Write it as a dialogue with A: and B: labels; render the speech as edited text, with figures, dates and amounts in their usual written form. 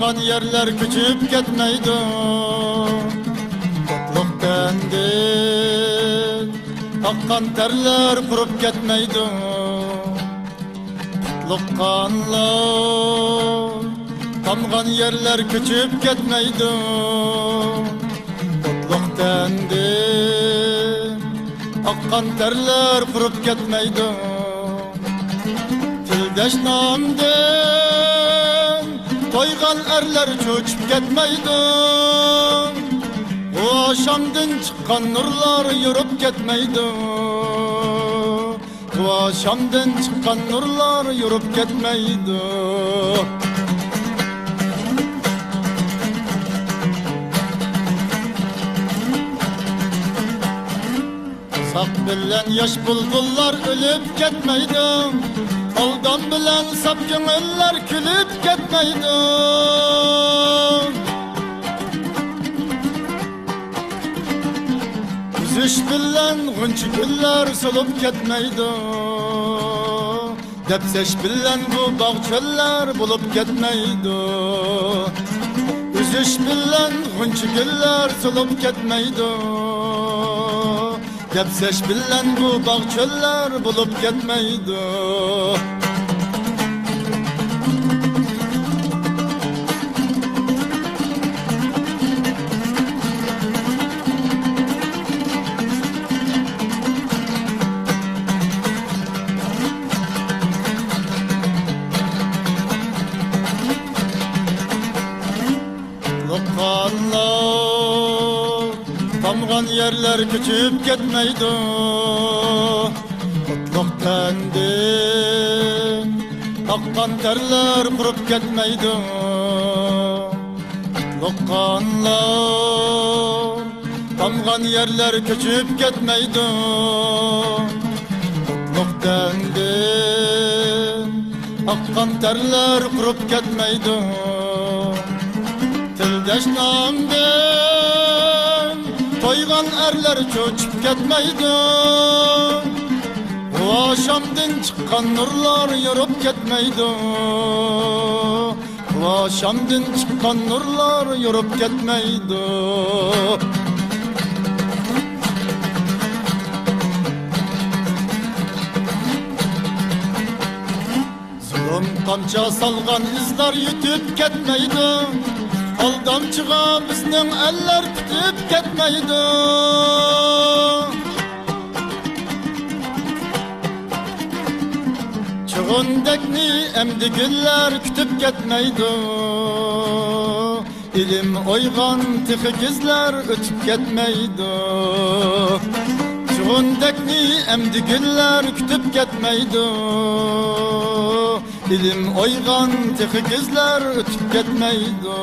A: Tamgan yerler küçüp ketmeydi. Totluk tendin akkan terler kurup ketmeydi. Totluk kanlar tamgan yerler küçüp ketmeydi. Totluk tendin akkan terler kurup ketmeydi. Tildeş namden toygan erler çöçüp ketmeydi. O aşamdan çıkan nurlar yürüp ketmeydi. O aşamdan çıkan nurlar yürüp ketmeydi. Sak bilen yaş bulgullar ölüp ketmeydi. Aldan bilen sap gönüller külüp ketmeydi. Üzüş bilen gınçı güller solup ketmeydi. Depseş bilen bu bağ çöller bulup ketmeydi. Üzüş bilen gınçı güller solup ketmeydi. Depseş bilen bu bağ çöller bulup ketmeydi. Lokanlar tamgan yerler küçüp ketmeydi. Kutluk tendin akkan terler kurup ketmeydi. Kutluk kanlar tamgan yerler küçüp ketmeydi. Kutluk tendin akkan terler kurup ketmeydi. Tildeş namden toygan erler çöçüp ketmeydi. O aşamdan çıkan nurlar yürüp ketmeydi. O aşamdan çıkan nurlar yürüp ketmeydi. Zulüm kamça salgan izler yutip ketmeydi. Aldamçığa bizning eller tutib ketmeydi. Çığındakni emdi güller kütüp ketmeydi. İlim oygan tixi gizler ötüp ketmeydi. Çığındakni emdi güller kütüp ketmeydi. İlim oygan tixi gizler ötüp ketmeydi.